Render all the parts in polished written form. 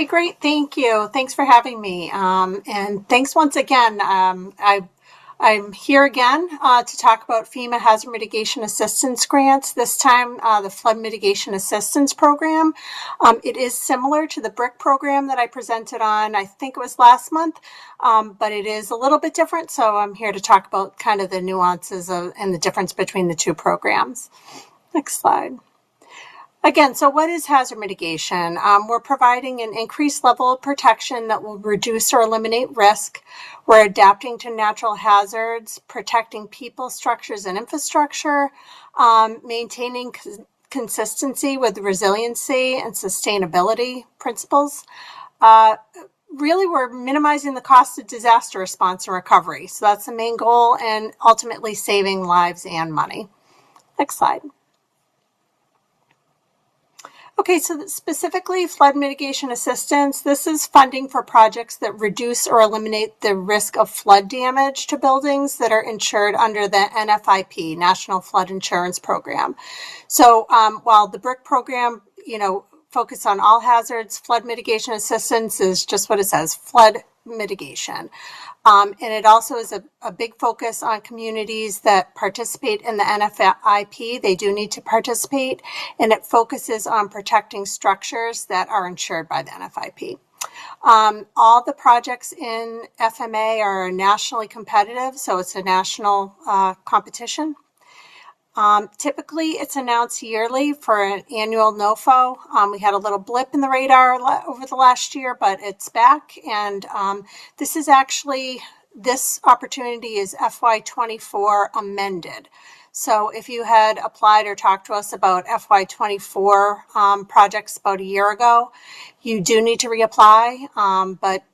Hey, great. Thank you. Thanks for having me. And thanks once again. I'm here again to talk about FEMA Hazard Mitigation Assistance Grants, this time the Flood Mitigation Assistance Program. It is similar to the BRIC program that I presented on, I think it was last month, but it is a little bit different. So I'm here to talk about kind of the nuances and the difference between the two programs. Next slide. Again, so what is hazard mitigation? We're providing an increased level of protection that will reduce or eliminate risk. We're adapting to natural hazards, protecting people, structures, and infrastructure, maintaining consistency with resiliency and sustainability principles. Really, we're minimizing the cost of disaster response and recovery. So that's the main goal, and ultimately saving lives and money. Next slide. Okay, so specifically flood mitigation assistance, this is funding for projects that reduce or eliminate the risk of flood damage to buildings that are insured under the NFIP, National Flood Insurance Program. So while the BRIC program, focus on all hazards, flood mitigation assistance is just what it says, flood mitigation. And it also is a big focus on communities that participate in the NFIP. They do need to participate, and it focuses on protecting structures that are insured by the NFIP. All the projects in FMA are nationally competitive, so it's a national competition. Typically, it's announced yearly for an annual NOFO. We had a little blip in the radar over the last year, but it's back. And this opportunity is FY24 amended. So if you had applied or talked to us about FY24 projects about a year ago, you do need to reapply. But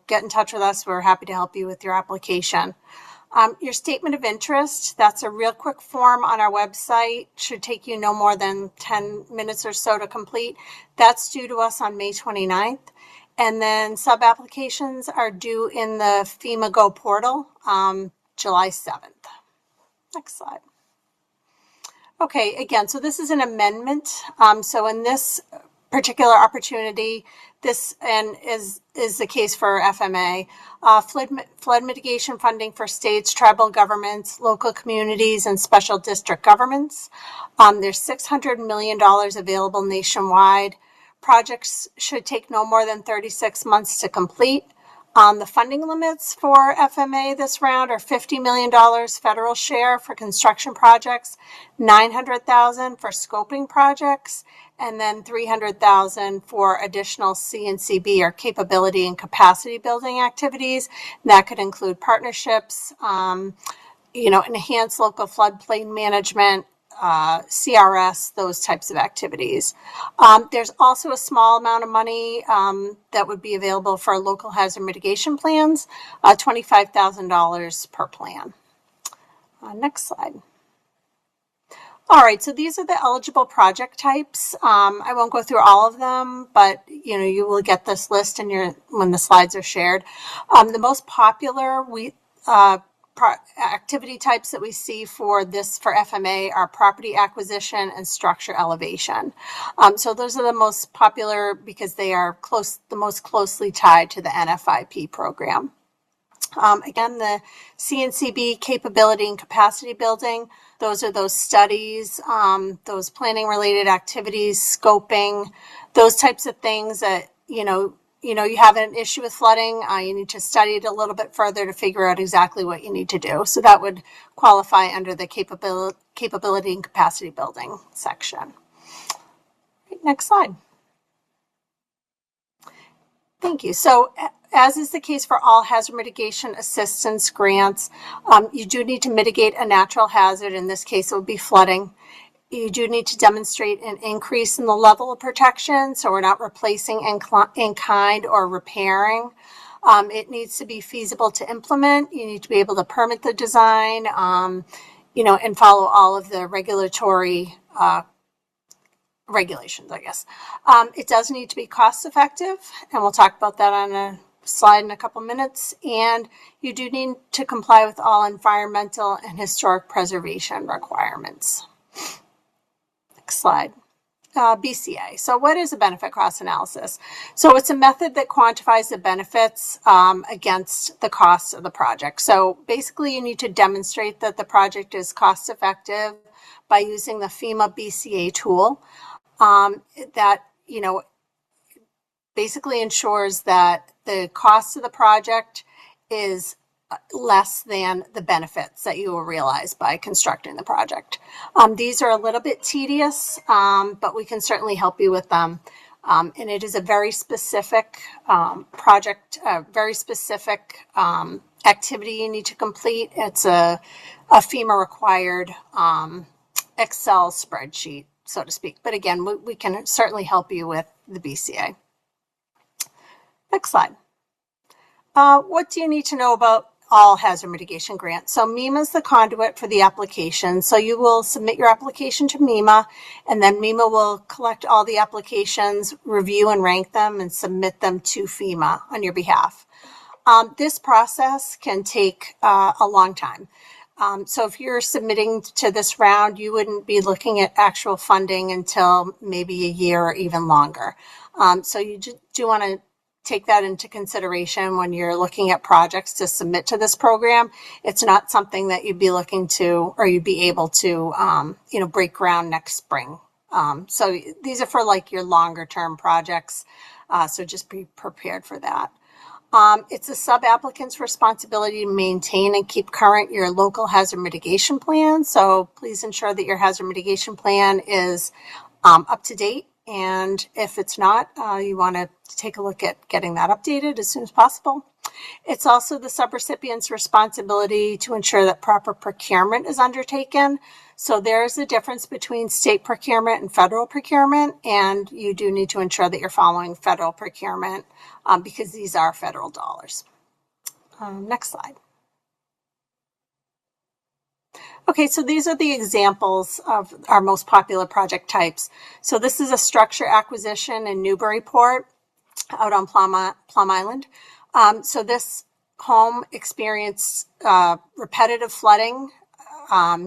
get in touch with us. We're happy to help you with your application. Your statement of interest, that's a real quick form on our website. Should take you no more than 10 minutes or so to complete. That's due to us on May 29th. And then sub-applications are due in the FEMA Go portal July 7th. Next slide. Okay, again, so this is an amendment. So in this particular opportunity, this is the case for FMA, flood mitigation funding for states, tribal governments, local communities, and special district governments. There's $600 million available nationwide. Projects should take no more than 36 months to complete. The funding limits for FMA this round are $50 million federal share for construction projects, $900,000 for scoping projects, and then $300,000 for additional C&CB or capability and capacity building activities. And that could include partnerships, enhanced local floodplain management, CRS, those types of activities. There's also a small amount of money that would be available for local hazard mitigation plans, $25,000 per plan. Next slide. All right, so these are the eligible project types. I won't go through all of them, but you will get this list when the slides are shared. The most popular activity types that we see for FMA are property acquisition and structure elevation. So those are the most popular because they are the most closely tied to the NFIP program. Again, the C&CB capability and capacity building, those are those studies, those planning related activities, scoping, those types of things that, you have an issue with flooding, you need to study it a little bit further to figure out exactly what you need to do. So that would qualify under the capability and capacity building section. Next slide. Thank you. So as is the case for all hazard mitigation assistance grants, you do need to mitigate a natural hazard. In this case, it would be flooding. You do need to demonstrate an increase in the level of protection, so we're not replacing in kind or repairing. It needs to be feasible to implement. You need to be able to permit the design, and follow all of the regulatory regulations, I guess. It does need to be cost effective, and we'll talk about that on a slide in a couple minutes. And you do need to comply with all environmental and historic preservation requirements. Next slide. BCA. So what is a benefit cost analysis? So it's a method that quantifies the benefits against the costs of the project. So basically you need to demonstrate that the project is cost effective by using the FEMA BCA tool that, basically ensures that the cost of the project is less than the benefits that you will realize by constructing the project. These are a little bit tedious, but we can certainly help you with them. And it is a very specific project, a very specific activity you need to complete. It's a FEMA required Excel spreadsheet, so to speak. But again, we can certainly help you with the BCA. Next slide. What do you need to know about all hazard mitigation grants? So MEMA is the conduit for the application. So you will submit your application to MEMA, and then MEMA will collect all the applications, review and rank them, and submit them to FEMA on your behalf. This process can take a long time. So if you're submitting to this round, you wouldn't be looking at actual funding until maybe a year or even longer. So you do want to take that into consideration when you're looking at projects to submit to this program. It's not something that you'd be looking to, or you'd be able to, break ground next spring. So these are for like your longer term projects. So just be prepared for that. It's a sub-applicant's responsibility to maintain and keep current your local hazard mitigation plan. So please ensure that your hazard mitigation plan is up to date. And if it's not, you want to take a look at getting that updated as soon as possible. It's also the subrecipient's responsibility to ensure that proper procurement is undertaken. So there's a difference between state procurement and federal procurement, and you do need to ensure that you're following federal procurement because these are federal dollars. Next slide. Okay, so these are the examples of our most popular project types. So this is a structure acquisition in Newburyport out on Plum Island. So this home experienced repetitive flooding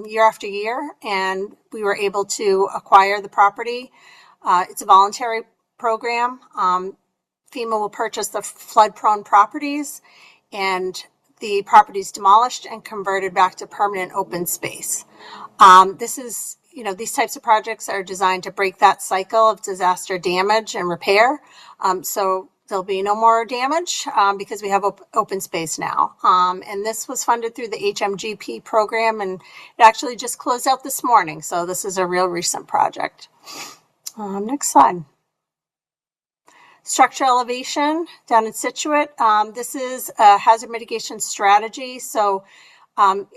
year after year, and we were able to acquire the property. It's a voluntary program. FEMA will purchase the flood-prone properties, and the property is demolished and converted back to permanent open space. These types of projects are designed to break that cycle of disaster damage and repair. So there'll be no more damage because we have open space now. And this was funded through the HMGP program, and it actually just closed out this morning. So this is a real recent project. Next slide. Structure elevation down in Situate. This is a hazard mitigation strategy. So,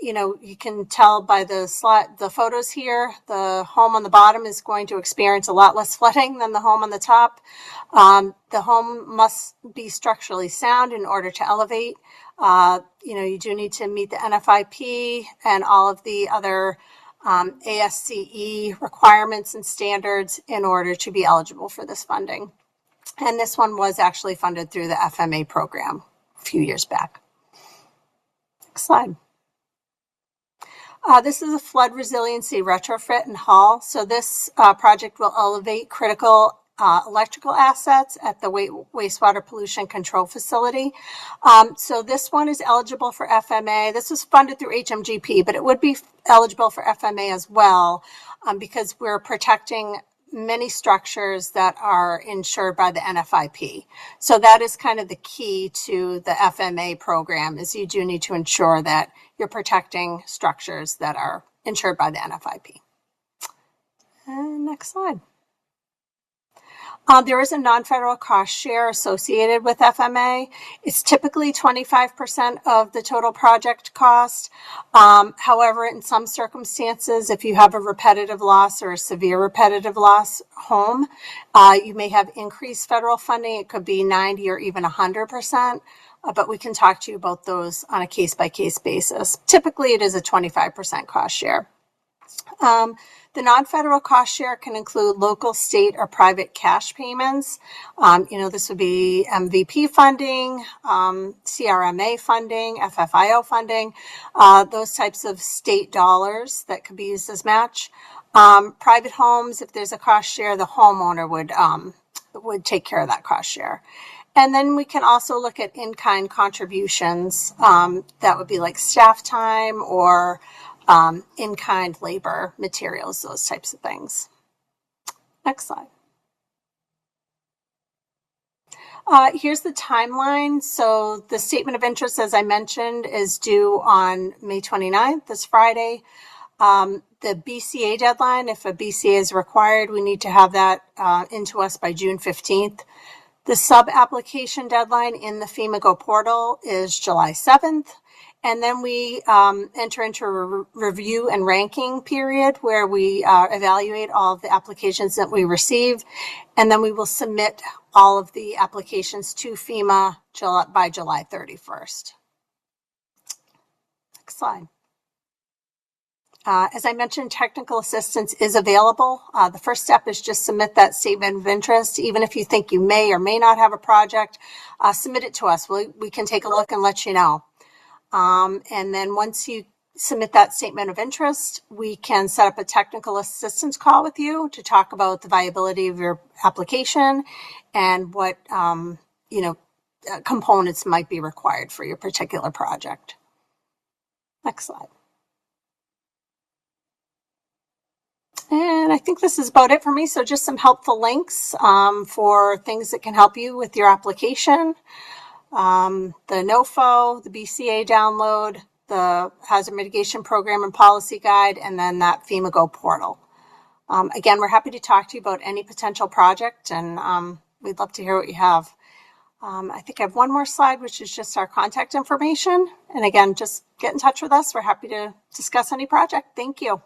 you can tell by the photos here, the home on the bottom is going to experience a lot less flooding than the home on the top. The home must be structurally sound in order to elevate. You do need to meet the NFIP and all of the other ASCE requirements and standards in order to be eligible for this funding. And this one was actually funded through the FMA program a few years back. Next slide. This is a flood resiliency retrofit in Hull. So this project will elevate critical electrical assets at the wastewater pollution control facility. So this one is eligible for FMA. This was funded through HMGP, but it would be eligible for FMA as well because we're protecting many structures that are insured by the NFIP. So that is kind of the key to the FMA program, is you do need to ensure that you're protecting structures that are insured by the NFIP. And next slide. There is a non-federal cost share associated with FMA. It's typically 25% of the total project cost. However, in some circumstances, if you have a repetitive loss or a severe repetitive loss home, you may have increased federal funding. It could be 90 or even 100%, but we can talk to you about those on a case-by-case basis. Typically, it is a 25% cost share. The non-federal cost share can include local, state, or private cash payments. This would be MVP funding, CRMA funding, FFIO funding, those types of state dollars that could be used as match. Private homes, if there's a cost share, the homeowner would take care of that cost share. And then we can also look at in-kind contributions. That would be like staff time or in-kind labor materials, those types of things. Next slide. Here's the timeline. So the statement of interest, as I mentioned, is due on May 29th, this Friday. The BCA deadline, if a BCA is required, we need to have that into us by June 15th. The sub-application deadline in the FEMA Go portal is July 7th. And then we enter into a review and ranking period where we evaluate all of the applications that we receive. And then we will submit all of the applications to FEMA by July 31st. Next slide. As I mentioned, technical assistance is available. The first step is just submit that statement of interest. Even if you think you may or may not have a project, submit it to us. We can take a look and let you know. And then once you submit that statement of interest, we can set up a technical assistance call with you to talk about the viability of your application and what components might be required for your particular project. Next slide. And I think this is about it for me. So just some helpful links for things that can help you with your application. The NOFO, the BCA download, the Hazard Mitigation Program and Policy Guide, and then that FEMA Go portal. Again, we're happy to talk to you about any potential project, and we'd love to hear what you have. I think I have one more slide, which is just our contact information. And again, just get in touch with us. We're happy to discuss any project. Thank you.